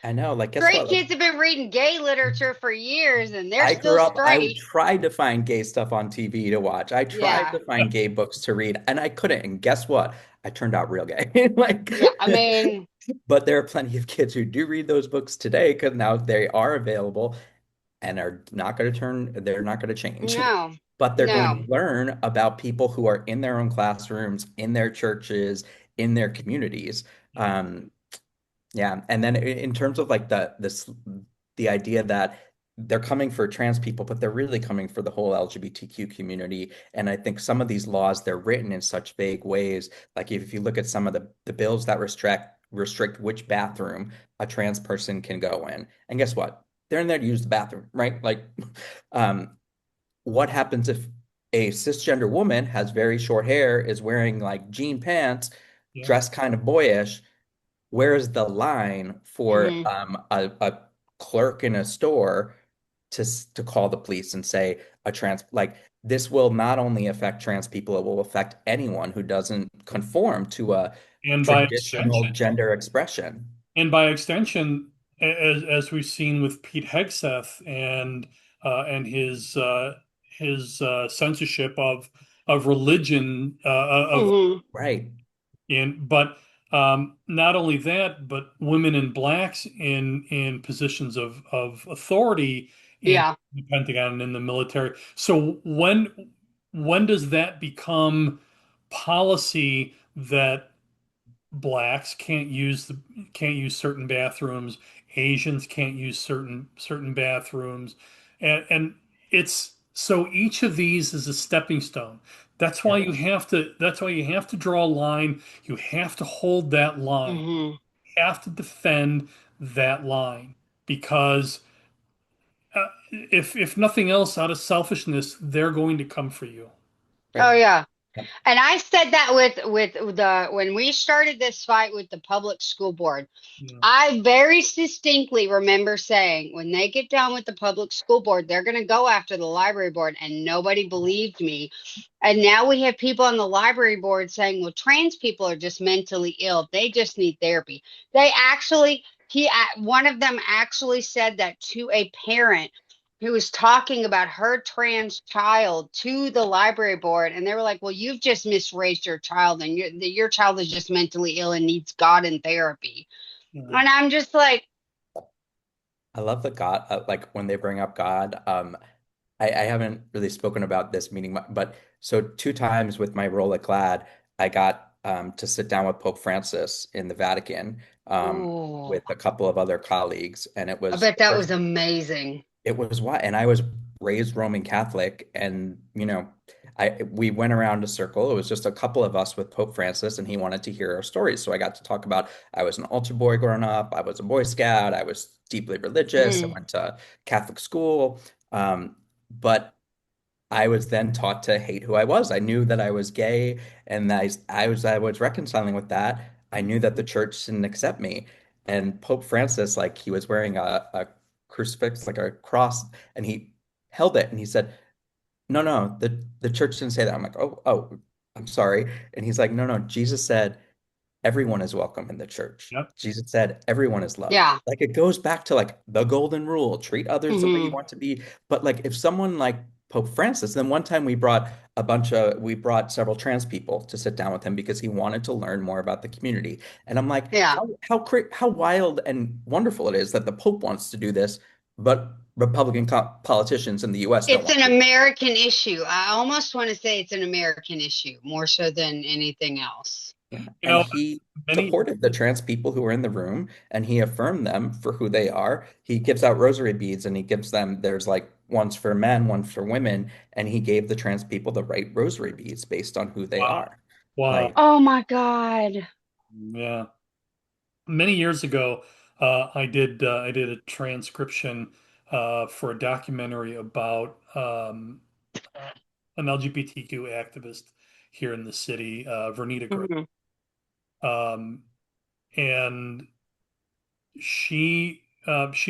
I know, like, guess Straight what? Like, kids have been reading gay literature for years and they're I still grew up, I straight. tried to find gay stuff on TV to watch. I tried Yeah. to find gay books to read, and I couldn't. And guess what? I turned out real gay. Like, Yeah. I mean, but there are plenty of kids who do read those books today because now they are available and are not going to turn, they're not going to change. no, But they're going to no. learn about people who are in their own classrooms, in their churches, in their communities. Um, yeah, and then in terms of like the idea that they're coming for trans people, but they're really coming for the whole LGBTQ community. And I think some of these laws, they're written in such vague ways. Like if you look at some of the bills that restrict which bathroom a trans person can go in. And guess what? They're in there to use the bathroom, right? Like um, what happens if a cisgender woman has very short hair, is wearing like jean pants, Yeah. dressed kind of boyish? Where is the line for Hmm. a clerk in a store to call the police and say a trans like this will not only affect trans people, it will affect anyone who doesn't conform to a And by traditional extension, gender expression. and by extension, as we've seen with Pete Hegseth and his censorship of religion of Hmm. Right. in but not only that, but women and blacks in positions of authority in Yeah. the Pentagon and in the military. So when does that become policy that blacks can't use certain bathrooms, Asians can't use certain bathrooms, and it's so each of these is a stepping stone. Yep. That's why you have to draw a line. You have to hold that line. Hmm. You have to defend that line because if nothing else, out of selfishness, they're going to come for you. Oh Right. yeah. Yep. And I said that with the when we started this fight with the public school board. Yeah. I very distinctly remember saying when they get done with the public school board, they're going to go after the library board, and nobody believed me. And now we have people on the library board saying, well, trans people are just mentally ill. They just need therapy. They actually, one of them actually said that to a parent who was talking about her trans child to the library board. And they were like, well, you've just misraised your child, and your child is just mentally ill and needs God and therapy. Yeah. And I'm just like, I love the God, like when they bring up God. I haven't really spoken about this meeting, but so two times with my role at GLAAD, I got to sit down with Pope Francis in the Vatican oh, with a couple of other colleagues, and it I was bet that was amazing. it was what, and I was raised Roman Catholic, and I we went around a circle. It was just a couple of us with Pope Francis, and he wanted to hear our stories. So I got to talk about I was an altar boy growing up. I was a Boy Scout. I was deeply religious. I Mm, went to Catholic school, but I was then taught to hate who I was. I knew that I was gay, and I was reconciling with that. I knew that the church didn't accept me, and Pope Francis, like he was wearing a crucifix, like a cross, and he held it, and he said, "No, no, the church didn't say that." I'm like, "Oh, oh, I'm sorry," and he's like, "No, no, Jesus said." Everyone is welcome in the church. Yep. Jesus said everyone is loved. yeah. Like it goes back to like the golden rule, treat others the way you Hmm. want to be. But like if someone like Pope Francis, then one time we brought several trans people to sit down with him because he wanted to learn more about the community. And I'm like, Yeah. how wild and wonderful it is that the Pope wants to do this, but Republican politicians in the US don't It's want an to do it. American issue. I almost want to say it's an American issue more so than anything else. Yeah. You And know, he many supported the trans people who were in the room and he affirmed them for who they are. He gives out rosary beads and he gives them, there's like one's for men, one for women, and he gave the trans people the right rosary beads based on who they wow, are. wow, Like, Oh my God. yeah. Many years ago, I did a transcription for a documentary about uh, an LGBTQ activist here in the city, Vernita Gray. Hmm. Um, and she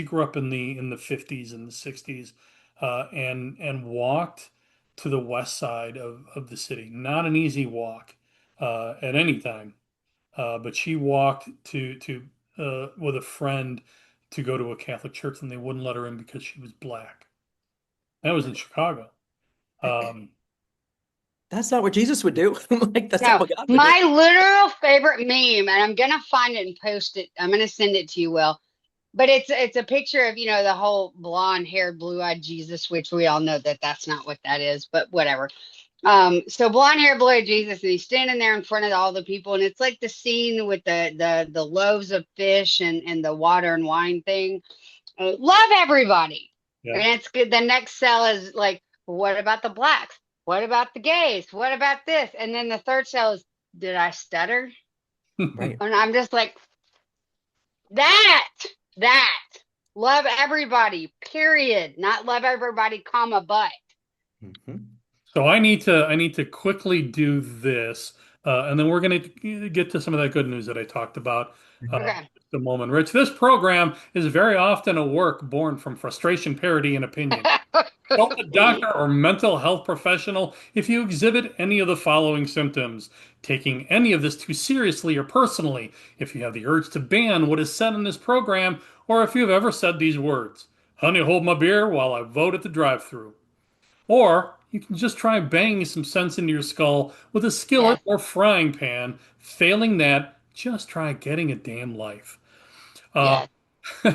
grew up in the 50s and the 60s, and walked to the west side of the city. Not an easy walk at any time, but she walked to with a friend to go to a Catholic church, and they wouldn't let her in because she was black. That was in Chicago. Um, That's not what Jesus would do. Like, that's not No, what God would do. my literal favorite meme, and I'm gonna find it and post it. I'm gonna send it to you, Will. But it's a picture of, the whole blonde haired, blue eyed Jesus, which we all know that that's not what that is, but whatever. So blonde hair, blue eyed Jesus, and he's standing there in front of all the people, and it's like the scene with the loaves of fish and the water and wine thing. Love everybody. yeah. And it's good. The next cell is like, what about the blacks? What about the gays? What about this? And then the third cell is, did I stutter? Right. And I'm just like, that, that. Love everybody, period. Not love everybody, comma, but. Mhm. So I need to quickly do this, and then we're going to get to some of that good news that I talked about in Okay. just a moment. Rich, this program is very often a work born from frustration, parody, and opinion. Consult a doctor or mental health professional if you exhibit any of the following symptoms: taking any of this too seriously or personally, if you have the urge to ban what is said in this program, or if you've ever said these words: "Honey, hold my beer while I vote at the drive-through." Or you can just try banging some sense into your skull with a skillet Yes, or frying pan. Failing that, just try getting a damn life. Uh, yes.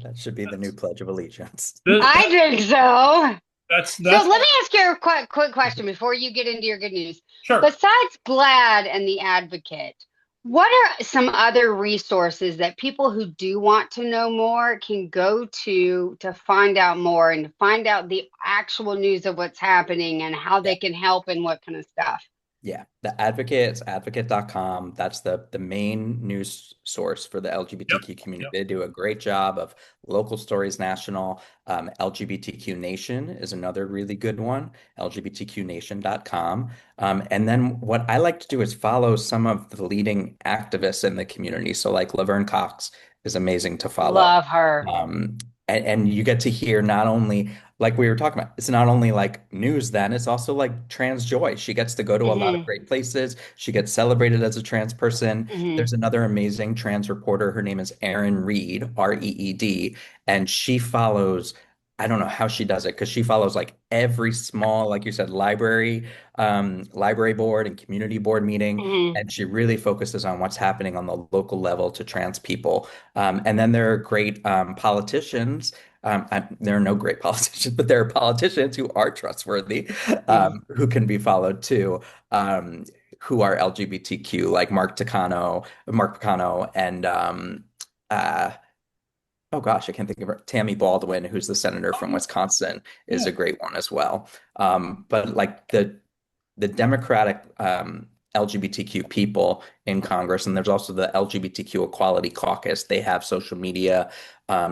That should be the new Pledge of Allegiance. th- I think so. So that's let me ask you a quick question before you get into your good news. sure. Besides GLAAD and the Advocate, what are some other resources that people who do want to know more can go to find out more and to find out the actual news of what's happening and how Yeah. they can help and what kind of stuff? Yeah, the Advocate, it's advocate.com. That's the main news source for the Yep. LGBTQ community. Yep. They do a great job of local stories, national. LGBTQ Nation is another really good one, lgbtqnation.com. And then what I like to do is follow some of the leading activists in the community. So like Laverne Cox is amazing to follow. Love her. Um, and you get to hear not only like we were talking about, it's not only like news then, it's also like trans joy. She gets to go to a lot of Hmm. great places. She gets celebrated as a trans person. Hmm. There's another amazing trans reporter. Her name is Erin Reed, Reed, and she follows, I don't know how she does it because she follows like every small, like you said, library board and community board meeting. Hmm. And she really focuses on what's happening on the local level to trans people. And then there are great politicians. There are no great politicians, but there are politicians who are trustworthy, Hmm. who can be followed too, um, who are LGBTQ, like Mark Picano, and uh, oh gosh, I can't think of her. Tammy Baldwin, who's the senator from Wisconsin, is Yeah. a great one as well. But like the Democratic LGBTQ people in Congress, and there's also the LGBTQ Equality Caucus. They have social media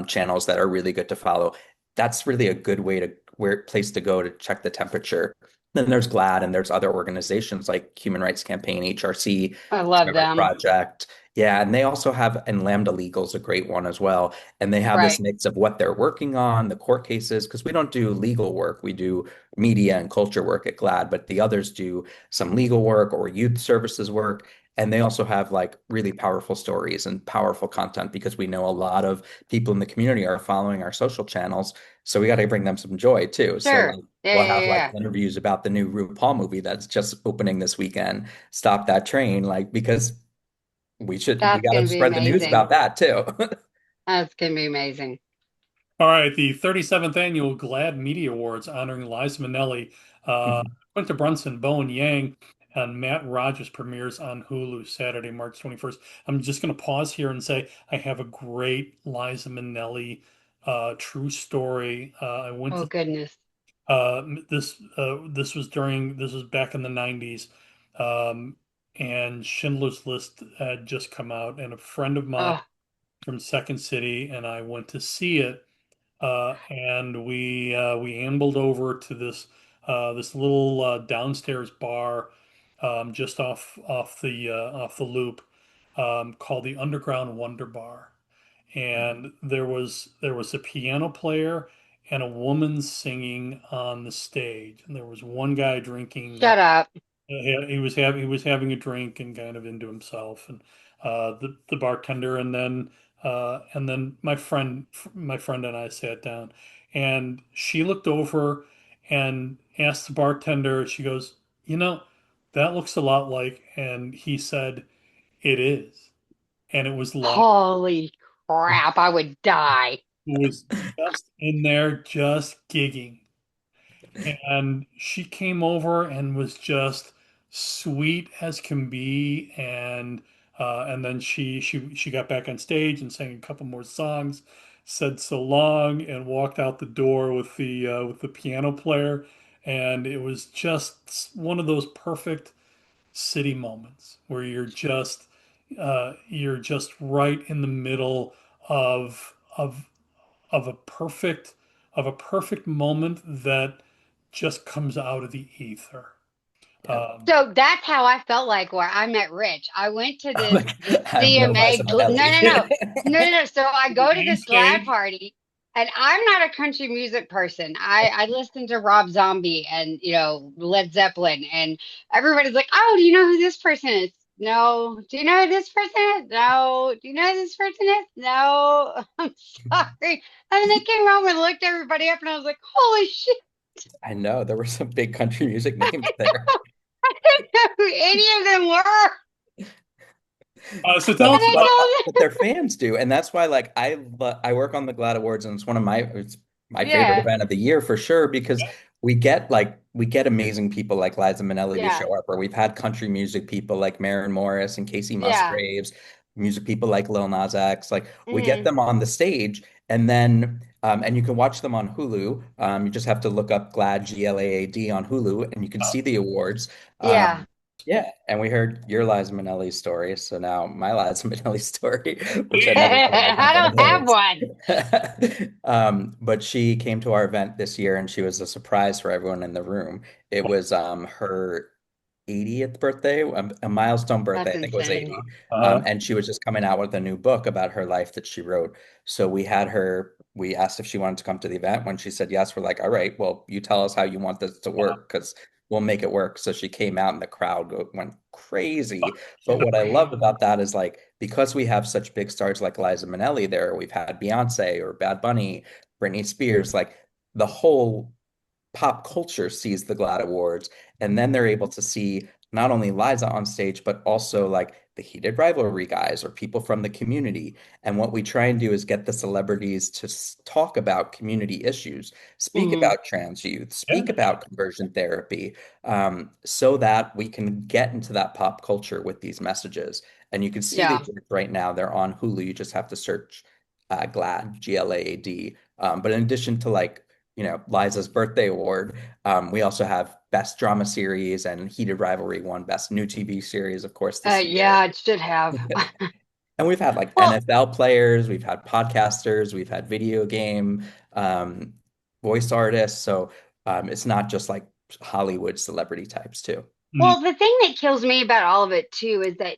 channels that are really good to follow. That's really a good way to where place to go to check the temperature. Then there's GLAAD and there's other organizations like Human Rights Campaign, HRC, I love Discovery them. Project. Yeah, and they also have, and Lambda Legal's a great one as well. And they have this Right. mix of what they're working on, the court cases, because we don't do legal work. We do media and culture work at GLAAD, but the others do some legal work or youth services work. And they also have like really powerful stories and powerful content because we know a lot of people in the community are following our social channels. So we got to bring them some joy too. So Sure. like Yeah, we'll yeah, have like yeah. interviews about the new RuPaul movie that's just opening this weekend. Stop that train, like because we That's got going to to be spread the news amazing. about that too. That's going to be amazing. All right. The 37th annual GLAAD Media Awards honoring Liza Minnelli, Quinta Brunson, Bowen Yang, and Matt Rogers premieres on Hulu Saturday, March 21st. I'm just going to pause here and say I have a great Liza Minnelli true story. I went Oh, to goodness. this was back in the 90s, um, and Schindler's List had just come out, and a friend of mine Oh, from Second City and I went to see it, and we ambled over to this little downstairs bar, just off the loop, called the Underground Wonder Bar, and there was a piano player and a woman singing on the stage, and there was one guy drinking. shut up. He was having a drink and kind of into himself, and the bartender, and then And then my friend and I sat down, and she looked over and asked the bartender. She goes, "You know, that looks a lot like," and he said, "It is," and it was like Holy crap, I would die. it was just in there, just gigging. And she came over and was just sweet as can be, and then she got back on stage and sang a couple more songs, said so long, and walked out the door with the piano player, and it was just one of those perfect city moments where you're just right in the middle of of a perfect of a perfect moment that just comes out of the ether. Yeah. So that's how I felt like where I met Rich. I went to this Like, this I'm no CMA. Liza Minnelli. No. So I go to On this GLAAD stage, party, and I'm not a country music person. I listen to Rob Zombie and Led Zeppelin, and everybody's like, "Oh, do you know who this person is?" No. Do you know who this person is? No. Do you know who this person is? No. I'm sorry. And then they came home and looked everybody up, and I was like, "Holy shit! I know there were some big country music names there. I didn't know who any of them were." so But tell And us I about. told but their fans do, and that's why like I work on the GLAAD Awards, and it's my favorite Yeah, event of the year for sure because we get amazing people like Liza Minnelli to yeah, show up, or we've had country music people like Maren Morris and Casey yeah. Musgraves, music people like Lil Nas X, like we get Hmm. them on the stage, and then and you can watch them on Hulu. You just have to look up GLAAD GLAAD on Hulu, and you can see the awards. Yeah. Yeah, and we heard your Liza Minnelli story, so now my Liza Minnelli story, which I never told I anyone don't have one. is. But she came to our event this year, and she was a surprise for everyone in the room. It was her 80th birthday, a milestone birthday. That's I think it was insane. 80. Uh, And she was just coming out with a new book about her life that she wrote. So we asked if she wanted to come to the event. When she said yes, we're like, all right, well, you tell us how you want this to work because we'll make it work. So she came out and the crowd went crazy. But what I loved about that is like, because we have such big stars like Liza Minnelli there, we've had Beyonce or Bad Bunny, Britney Spears, like the whole pop culture sees the GLAAD Awards, and then they're able to see not only Liza on stage, but also like the heated rivalry guys or people from the community. And what we try and do is get the celebrities to talk about community issues, speak Hmm. about trans youth, yeah. speak about conversion therapy, so that we can get into that pop culture with these messages. And you can see the Yeah. awards right now. They're on Hulu. You just have to search GLAAD, GLAAD. But in addition to like Liza's birthday award. We also have Best Drama Series and Heated Rivalry won Best New TV Series, of course, this year. Yeah, it should have. And we've had like Well, NFL players, we've had podcasters, we've had video game um, voice artists. So it's not just like Hollywood celebrity types too. Mm, well, the thing that kills me about all of it too is that,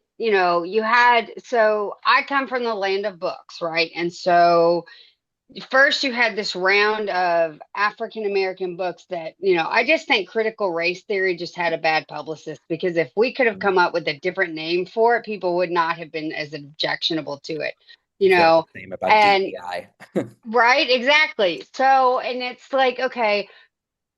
so I come from the land of books, right? And so first you had this round of African American books that, I just think critical race theory just had a bad publicist because if we could have come up with a different name for it, people would not have been as objectionable to it, I you feel like the know. same about And DEI. right, exactly. So, and it's like, okay,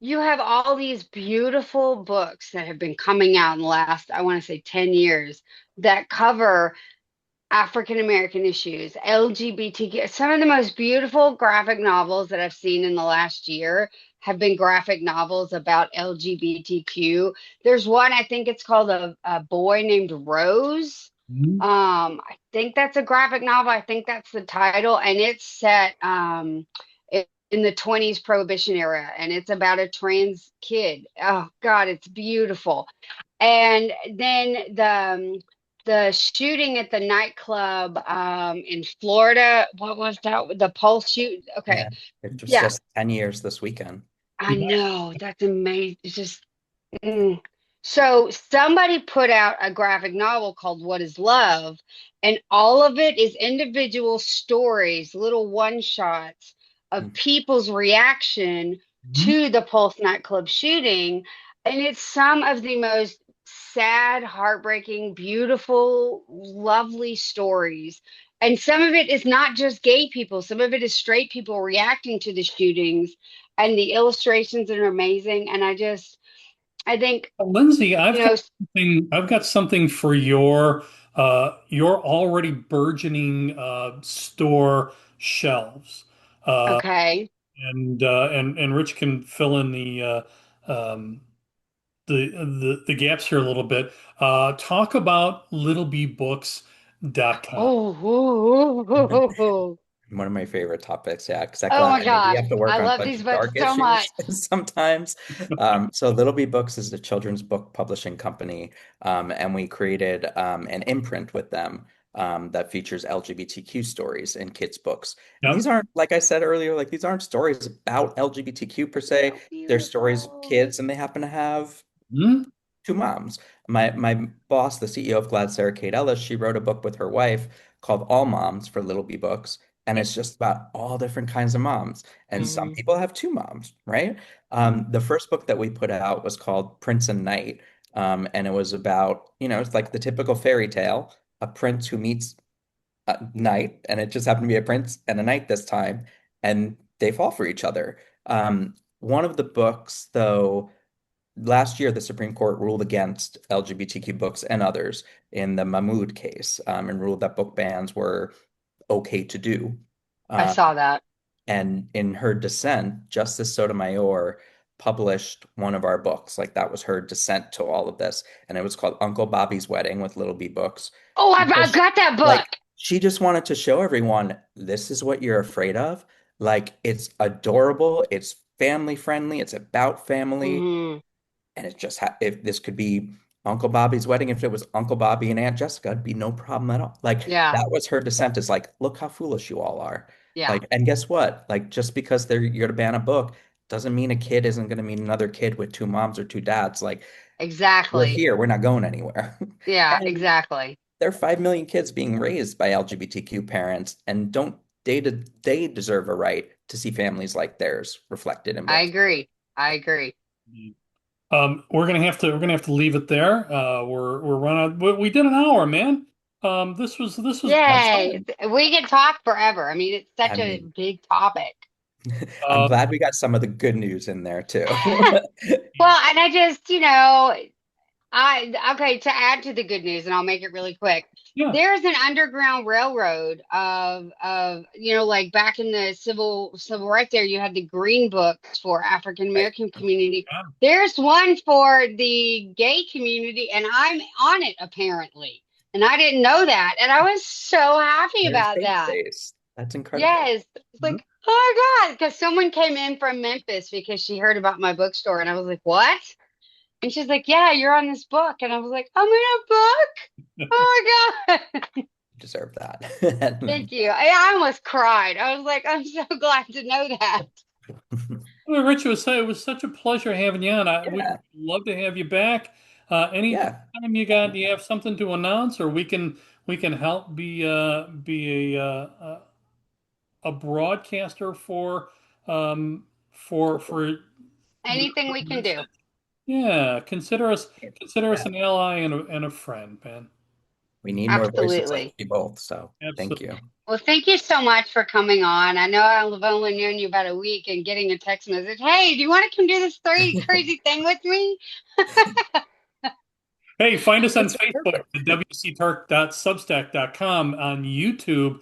you have all these beautiful books that have been coming out in the last, I want to say 10 years that cover African American issues, LGBTQ. Some of the most beautiful graphic novels that I've seen in the last year have been graphic novels about LGBTQ. There's one, I think it's called a Boy Named Rose. mm, I think that's a graphic novel. I think that's the title, and it's set in the 20s Prohibition era, and it's about a trans kid. Oh God, it's beautiful. And then the shooting at the nightclub in Florida, what was that? The Pulse shoot. Okay. Yeah, it was Yeah, just 10 years this weekend. I know. That's amazing. It's just so somebody put out a graphic novel called What is Love? And all of it is individual stories, little one shots of people's reaction mm, to the Pulse nightclub shooting. And it's some of the most sad, heartbreaking, beautiful, lovely stories. And some of it is not just gay people. Some of it is straight people reacting to the shootings, and the illustrations are amazing. And I think, Lindsay, you know, I've got something for your already burgeoning store shelves. Uh, okay. and Rich can fill in um, the gaps here a little bit. Talk about littlebooks.com. Oh, ooh, ooh, ooh, ooh, ooh. One of my favorite topics, yeah, because Oh my I know we gosh. have to work I on love such these books dark so much. issues sometimes. So Little Bee Books is a children's book publishing company, and we created an imprint with them that features LGBTQ stories in kids' books. And these Yep. aren't, like I said earlier, like these aren't stories about LGBTQ per se. So They're stories of beautiful. kids, and they happen to have Hmm? two moms. My boss, the CEO of GLAAD, Sarah Kate Ellis, she wrote a book with her wife called All Moms for Little Bee Books, and it's just about all different kinds of moms. And some Mhm. people have two moms, right? The first book that we put out was called Prince and Knight, and it was about, it's like the typical fairy tale, a prince who meets a knight, and it just happened to be a prince and a knight this time, and they fall for each other. One of the books, though, last year, the Supreme Court ruled against LGBTQ books and others in the Mahmoud case, and ruled that book bans were okay to do. I Uh, saw that. and in her dissent, Justice Sotomayor published one of our books. Like that was her dissent to all of this. And it was called Uncle Bobby's Wedding with Little Bee Books. Oh, I've Because got that book. like she just wanted to show everyone this is what you're afraid of. Like it's adorable, it's family friendly, it's about family. Hmm. And it just if this could be Uncle Bobby's wedding, if it was Uncle Bobby and Aunt Jessica, it'd be no problem at all. Like Yeah, that was her dissent is like, look how foolish you all are. yeah, Like, and guess what? Like just because you're to ban a book doesn't mean a kid isn't going to meet another kid with two moms or two dads. Like we're exactly. here, we're not going anywhere. Yeah, And exactly. there are 5 million kids being raised by LGBTQ parents, and don't they deserve a right to see families like theirs reflected in I books? agree. I agree. We're gonna have to leave it there. We're running. We did an hour, man. This was Yay. fun. We can talk forever. I mean, it's I such a mean, big topic. I'm Uh, glad we got some of the good news in there too. Well, and I just, okay, to add to the good news, and I'll make it really quick. yeah. There's an underground railroad of like back in the civil rights there, you had the green books for African Right. American community. Yeah. There's one for the gay community, and I'm on it apparently. And I didn't know that. And I was so happy Their about safe that. space. That's incredible. Yes. It's Mhm. like, oh my God, because someone came in from Memphis because she heard about my bookstore, and I was like, what? And she's like, yeah, you're on this book. And I was like, I'm in a book? Oh my God. You deserve Thank that. you. I almost cried. I was like, I'm so glad to know that. Well, Rich, it was such a pleasure having you on. We'd Yeah. love to have you back. Anytime Yeah. you have something to announce, or we can help be a broadcaster for your Anything we can do. message. Yeah, consider us Yeah. an ally and a friend, man. We need more voices like Absolutely. you both. So thank Absolutely. you. Well, thank you so much for coming on. I know I've only known you about a week and getting a text message. Hey, do you want to come do this crazy thing with me? Hey, find us on It's Facebook perfect. at wcturk.substack.com, on YouTube,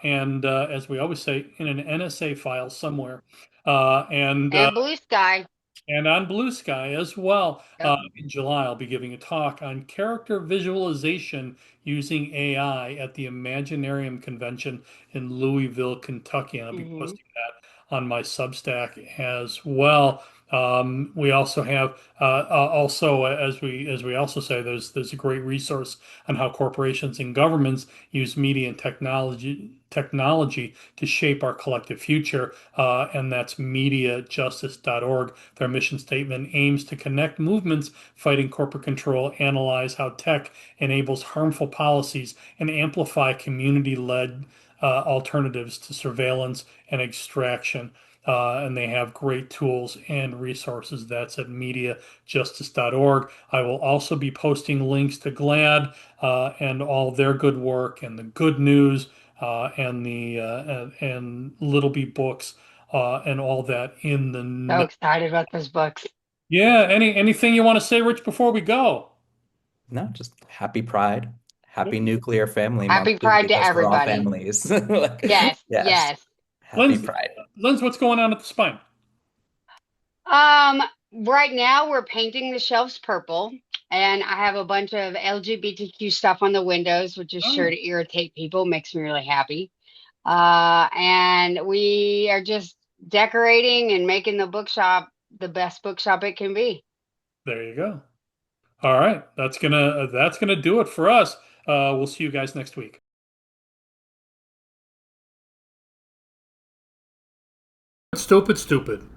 and as we always say, in an NSA file somewhere, uh, and uh, And Blue Sky. and on Blue Sky as well. Yep. In July, I'll be giving a talk on character visualization using AI at the Imaginarium Convention in Louisville, Kentucky, and I'll be Hmm. posting that on my Substack as well. We also have as we also say, there's a great resource on how corporations and governments use media and technology to shape our collective future, and that's mediajustice.org. Their mission statement aims to connect movements fighting corporate control, analyze how tech enables harmful policies, and amplify community-led alternatives to surveillance and extraction. And they have great tools and resources. That's at mediajustice.org. I will also be posting links to GLAAD and all their good work and the good news and the and Little Bee books and all that in the So excited about those books. yeah. Anything you want to say, Rich, before we go? No, just happy Pride, happy Nuclear Family Month Happy too, Pride to because we're all everybody. families. Like, Yes, yes, yes. happy Lindsay, Pride. What's going on at the spine? Um, right now we're painting the shelves purple, and I have a bunch of LGBTQ stuff on the windows, which is sure Oh, to irritate people, makes me really happy. And we are just decorating and making the bookshop the best bookshop it can be. there you go. All right, that's gonna do it for us. We'll see you guys next week. Stupid, stupid.